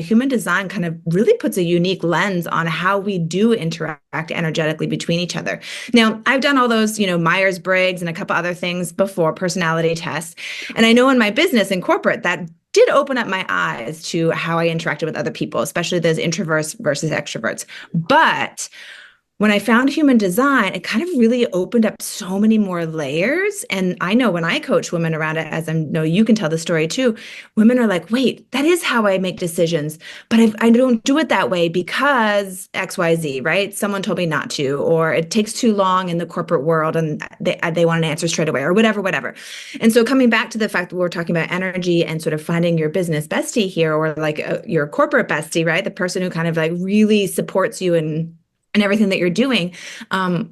human design kind of really puts a unique lens on how we do interact energetically between each other. Now, I've done all those, Myers-Briggs and a couple other things before, personality tests. And I know in my business in corporate that did open up my eyes to how I interacted with other people, especially those introverts versus extroverts. But when I found human design, it kind of really opened up so many more layers. And I know when I coach women around it, as I know you can tell the story too, women are like, wait, that is how I make decisions, but I don't do it that way because XYZ, right? Someone told me not to, or it takes too long in the corporate world and they want an answer straight away, or whatever. And so coming back to the fact that we're talking about energy and sort of finding your business bestie here, or like your corporate bestie, right? The person who kind of like really supports you and everything that you're doing,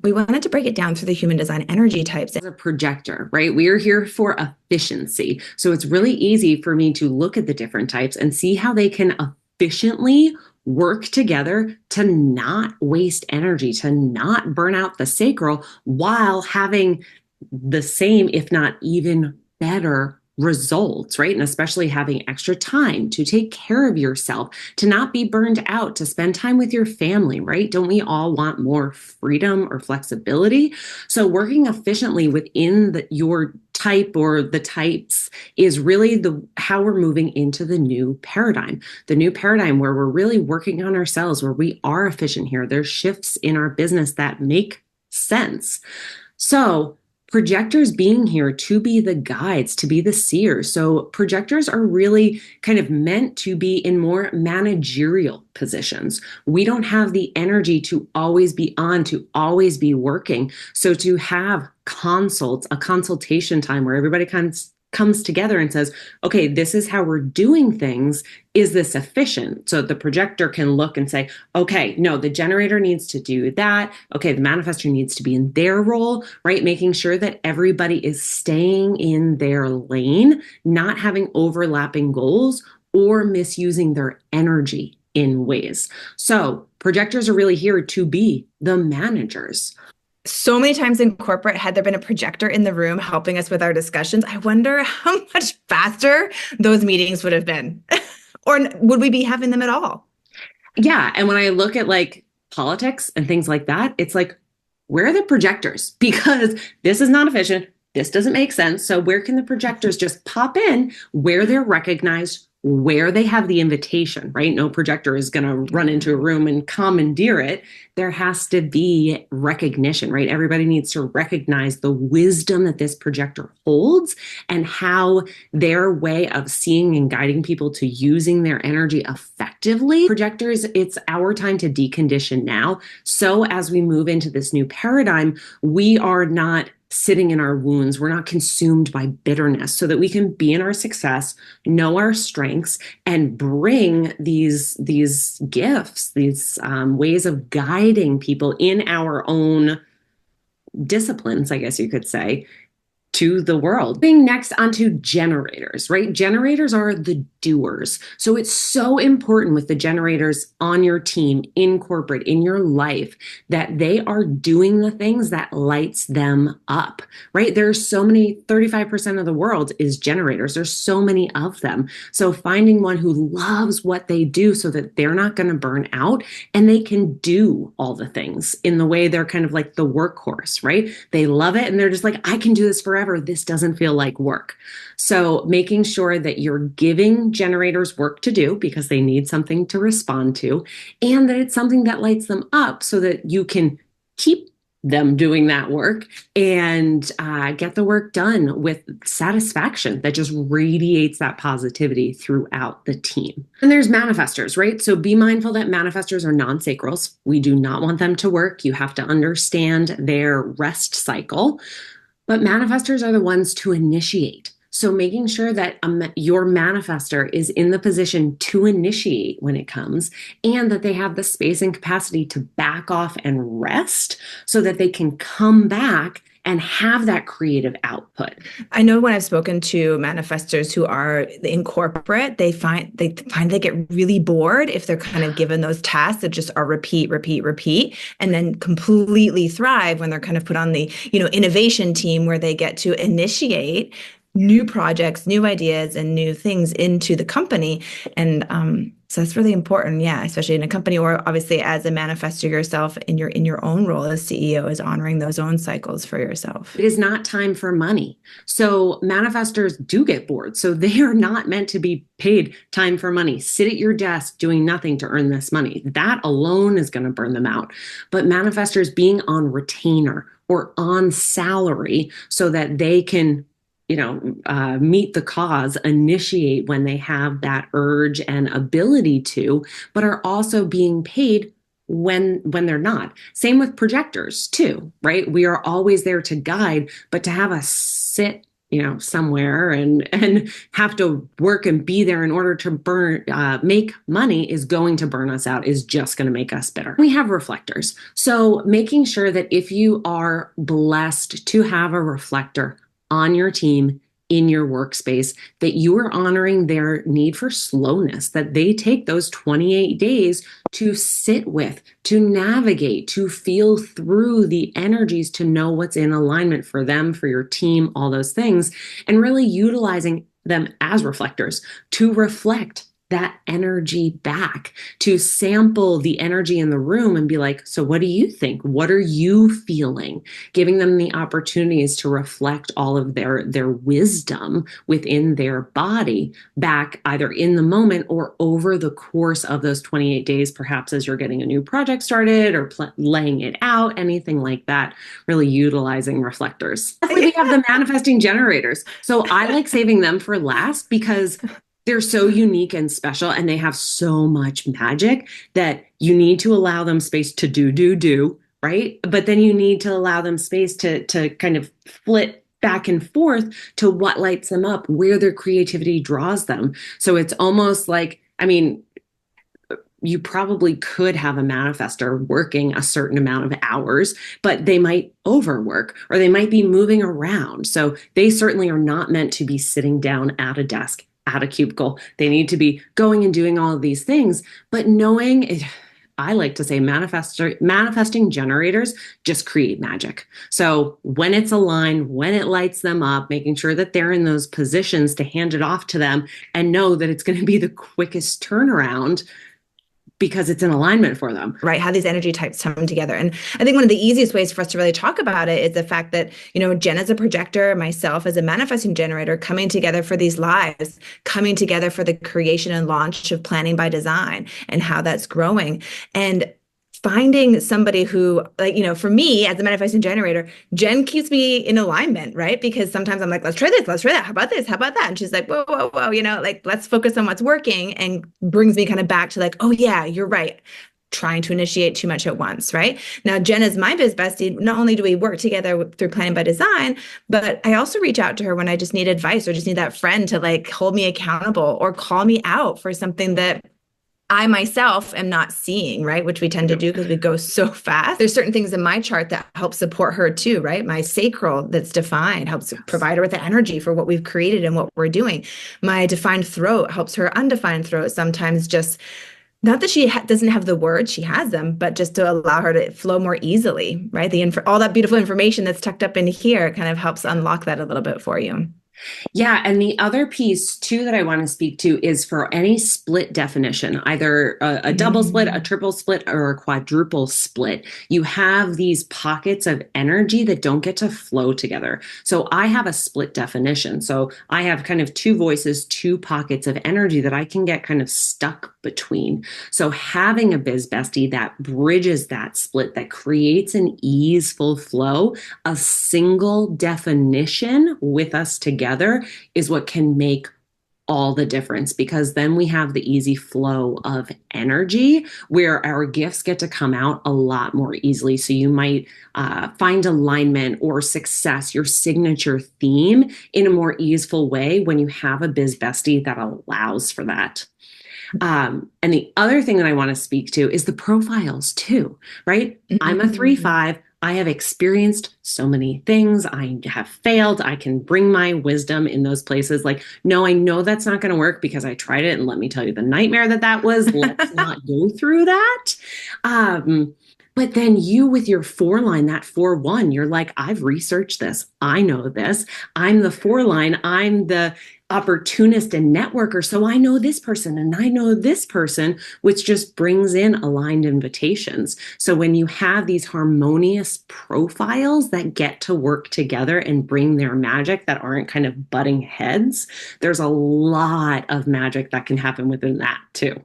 we wanted to break it down through the human design energy types. As a projector, right? We are here for efficiency. So it's really easy for me to look at the different types and see how they can efficiently work together to not waste energy, to not burn out the sacral while having the same, if not even better results, right? And especially having extra time to take care of yourself, to not be burned out, to spend time with your family, right? Don't we all want more freedom or flexibility? So working efficiently within your type or the types is really how we're moving into the new paradigm. The new paradigm where we're really working on ourselves, where we are efficient here. There's shifts in our business that make sense. So projectors being here to be the guides, to be the seers. So projectors are really kind of meant to be in more managerial positions. We don't have the energy to always be on, to always be working. So to have a consultation time where everybody comes together and says, okay, this is how we're doing things. Is this efficient? So the projector can look and say, okay, no, the generator needs to do that. Okay, the manifestor needs to be in their role, right? Making sure that everybody is staying in their lane, not having overlapping goals or misusing their energy in ways. So projectors are really here to be the managers. So many times in corporate, had there been a projector in the room helping us with our discussions, I wonder how much faster those meetings would have been. Or would we be having them at all? Yeah. And when I look at like politics and things like that, it's like, where are the projectors? Because this is not efficient. This doesn't make sense. So where can the projectors just pop in where they're recognized, where they have the invitation, right? No projector is going to run into a room and commandeer it. There has to be recognition, right? Everybody needs to recognize the wisdom that this projector holds and how their way of seeing and guiding people to using their energy effectively. Projectors, it's our time to decondition now. So as we move into this new paradigm, we are not sitting in our wounds. We're not consumed by bitterness, so that we can be in our success, know our strengths, and bring these gifts, these ways of guiding people in our own disciplines, I guess you could say, to the world. Being next onto generators, right? Generators are the doers. So it's so important with the generators on your team, in corporate, in your life, that they are doing the things that lights them up, right? There's so many, 35% of the world is generators. There's so many of them. So finding one who loves what they do so that they're not going to burn out and they can do all the things in the way they're kind of like the workhorse, right? They love it and they're just like, I can do this forever. This doesn't feel like work. So making sure that you're giving generators work to do because they need something to respond to, and that it's something that lights them up so that you can keep them doing that work and get the work done with satisfaction that just radiates that positivity throughout the team. And there's manifestors, right? So be mindful that manifestors are non-sacrals. We do not want them to work. You have to understand their rest cycle. But manifestors are the ones to initiate. So making sure that your manifestor is in the position to initiate when it comes, and that they have the space and capacity to back off and rest so that they can come back and have that creative output. I know when I've spoken to manifestors who are in corporate, they find they get really bored if they're kind of given those tasks that just are repeat, and then completely thrive when they're kind of put on the, innovation team where they get to initiate new projects, new ideas, and new things into the company. And So that's really important, yeah, especially in a company or obviously as a manifestor yourself in your own role as CEO is honoring those own cycles for yourself. It is not time for money. So manifestors do get bored. So they are not meant to be paid time for money. Sit at your desk doing nothing to earn this money. That alone is going to burn them out. But manifestors being on retainer or on salary so that they can meet the cause, initiate when they have that urge and ability to, but are also being paid when they're not. Same with projectors too, right? We are always there to guide, but to have us sit somewhere and have to work and be there in order to make money is going to burn us out, is just going to make us bitter. We have reflectors. So making sure that if you are blessed to have a reflector on your team, in your workspace, that you are honoring their need for slowness, that they take those 28 days to sit with, to navigate, to feel through the energies, to know what's in alignment for them, for your team, all those things, and really utilizing them as reflectors to reflect that energy back, to sample the energy in the room and be like, so what do you think? What are you feeling? Giving them the opportunities to reflect all of their wisdom within their body back either in the moment or over the course of those 28 days, perhaps as you're getting a new project started or laying it out, anything like that, really utilizing reflectors. We have the manifesting generators. So I like saving them for last because they're so unique and special, and they have so much magic that you need to allow them space to do, right? But then you need to allow them space to kind of flit back and forth to what lights them up, where their creativity draws them. So it's almost like, I mean, you probably could have a manifestor working a certain amount of hours, but they might overwork or they might be moving around. So they certainly are not meant to be sitting down at a desk, at a cubicle. They need to be going and doing all of these things, but knowing it, I like to say manifesting generators just create magic. So when it's aligned, when it lights them up, making sure that they're in those positions to hand it off to them and know that it's going to be the quickest turnaround because it's in alignment for them. Right. How these energy types come together. And I think one of the easiest ways for us to really talk about it is the fact that, Jen as a projector, myself as a manifesting generator, coming together for these lives, coming together for the creation and launch of Planning by Design and how that's growing. And finding somebody who, for me as a manifesting generator, Jen keeps me in alignment, right? Because sometimes I'm like, let's try this, let's try that. How about this? How about that? And she's like, whoa, whoa, whoa, let's focus on what's working, and brings me kind of back to like, oh yeah, you're right. Trying to initiate too much at once, right? Now, Jen is my biz bestie. Not only do we work together through Planning by Design, but I also reach out to her when I just need advice or just need that friend to like hold me accountable or call me out for something that I myself am not seeing, right? Which we tend to do because we go so fast. There's certain things in my chart that help support her too, right? My sacral that's defined helps provide her with the energy for what we've created and what we're doing. My defined throat helps her undefined throat sometimes just, not that she doesn't have the words, she has them, but just to allow her to flow more easily, right? All that beautiful information that's tucked up in here kind of helps unlock that a little bit for you. Yeah. And the other piece too that I want to speak to is for any split definition, either a double split, a triple split, or a quadruple split, you have these pockets of energy that don't get to flow together. So I have a split definition. So I have kind of two voices, two pockets of energy that I can get kind of stuck between. So having a biz bestie that bridges that split, that creates an easeful flow, a single definition with us together is what can make all the difference, because then we have the easy flow of energy where our gifts get to come out a lot more easily. So you might find alignment or success, your signature theme, in a more easeful way when you have a biz bestie that allows for that. And the other thing that I want to speak to is the profiles too, right? I'm a 3-5. I have experienced so many things. I have failed. I can bring my wisdom in those places. Like, no, I know that's not going to work because I tried it. And let me tell you the nightmare that was. Let's not go through that. But then you with your 4 line, that 4-1, you're like, I've researched this. I know this. I'm the 4 line. I'm the opportunist and networker. So I know this person and I know this person, which just brings in aligned invitations. So when you have these harmonious profiles that get to work together and bring their magic that aren't kind of butting heads, there's a lot of magic that can happen within that too.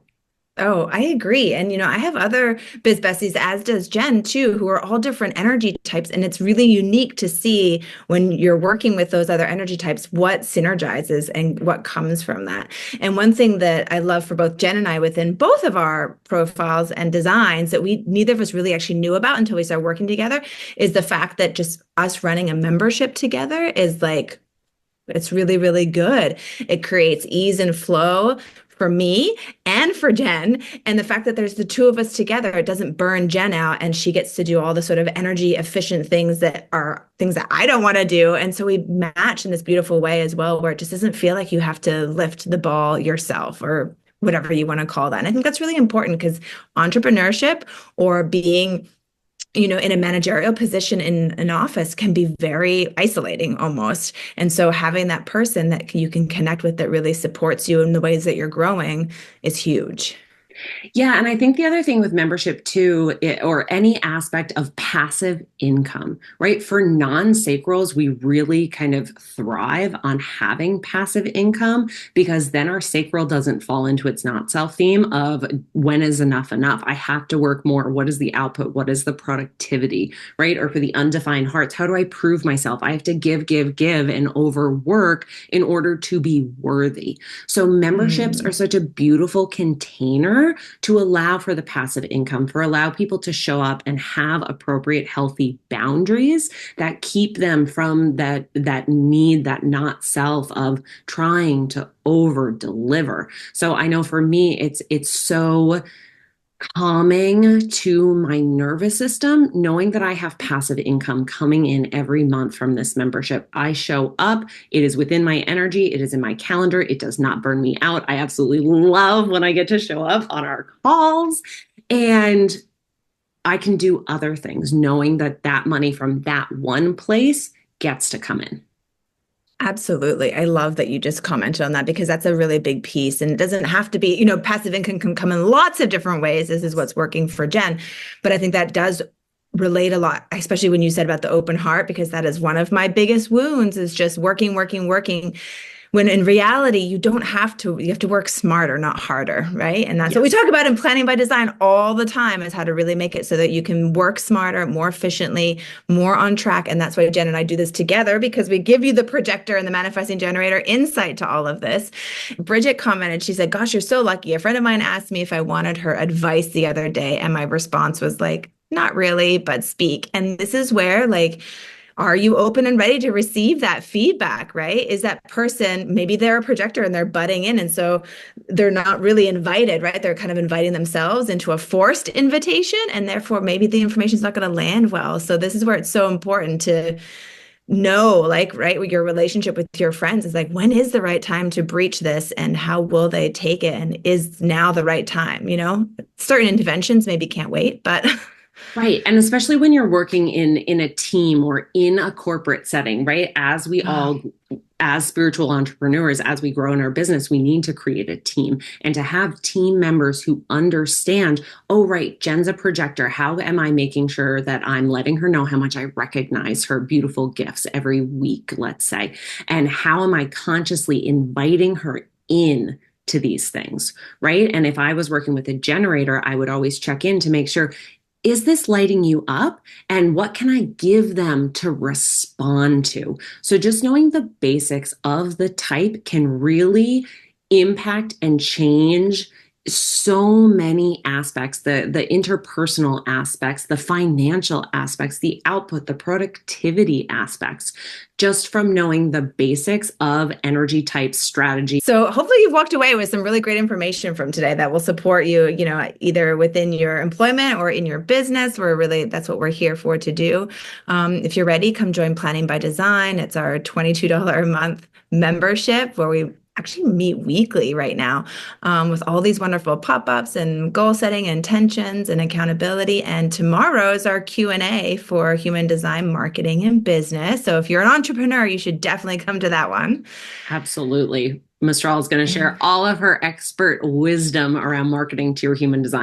Oh, I agree. And, I have other biz besties, as does Jen too, who are all different energy types. And it's really unique to see when you're working with those other energy types, what synergizes and what comes from that. And one thing that I love for both Jen and I within both of our profiles and designs that we neither of us really actually knew about until we started working together is the fact that just us running a membership together is like, it's really, really good. It creates ease and flow for me and for Jen. And the fact that there's the two of us together, it doesn't burn Jen out and she gets to do all the sort of energy efficient things that are things that I don't want to do. And so we match in this beautiful way as well, where it just doesn't feel like you have to lift the ball yourself or whatever you want to call that. And I think that's really important because entrepreneurship or being in a managerial position in an office can be very isolating almost. And so having that person that you can connect with that really supports you in the ways that you're growing is huge. Yeah, and I think the other thing with membership too, or any aspect of passive income, right? For non-sacrals, we really kind of thrive on having passive income because then our sacral doesn't fall into its not self theme of when is enough enough? I have to work more. What is the output? What is the productivity, right? Or for the undefined hearts, how do I prove myself? I have to give, give, give, and overwork in order to be worthy. So memberships are Mm. such a beautiful container to allow for the passive income, for allow people to show up and have appropriate healthy boundaries that keep them from that need, that not self of trying to over deliver. So I know for me it's so calming to my nervous system, knowing that I have passive income coming in every month from this membership. I show up, it is within my energy, it is in my calendar, it does not burn me out. I absolutely love when I get to show up on our calls and I can do other things, knowing that that money from that one place gets to come in. Absolutely. I love that you just commented on that because that's a really big piece. And it doesn't have to be, passive income can come in lots of different ways. This is what's working for Jen. But I think that does relate a lot, especially when you said about the open heart, because that is one of my biggest wounds is just working, working, working. When in reality, you have to work smarter, not harder, right? And that's what we Yes. talk about in planning by design all the time is how to really make it so that you can work smarter, more efficiently, more on track. And that's why Jen and I do this together because we give you the projector and the manifesting generator insight to all of this. Bridget commented, she said, gosh, you're so lucky. A friend of mine asked me if I wanted her advice the other day. And my response was like, not really, but speak. And this is where are you open and ready to receive that feedback, right? Is that person, maybe they're a projector and they're butting in. And so they're not really invited, right? They're kind of inviting themselves into a forced invitation. And therefore, maybe the information is not going to land well. So this is where it's so important to know, right, with your relationship with your friends is like, when is the right time to breach this and how will they take it? And is now the right time? Certain interventions maybe can't wait, but Right. And especially when you're working in a team or in a corporate setting, right? As we all as spiritual entrepreneurs, as we grow in our business, we need to create a team and to have team members who understand, oh, right, Jen's a projector. How am I making sure that I'm letting her know how much I recognize her beautiful gifts every week, let's say? And how am I consciously inviting her in to these things, right? And if I was working with a generator, I would always check in to make sure, is this lighting you up? And what can I give them to respond to? So just knowing the basics of the type can really impact and change so many aspects, the interpersonal aspects, the financial aspects, the output, the productivity aspects, just from knowing the basics of energy type strategy. So hopefully you've walked away with some really great information from today that will support you, either within your employment or in your business. That's what we're here for to do. If you're ready, come join Planning by Design. It's our $22 a month membership where we actually meet weekly right now, with all these wonderful pop-ups and goal setting, intentions, and accountability. And tomorrow is our Q&A for human design marketing and business. So if you're an entrepreneur, you should definitely come to that one. Absolutely. Mistral is going to share And all of her expert wisdom around marketing to your human design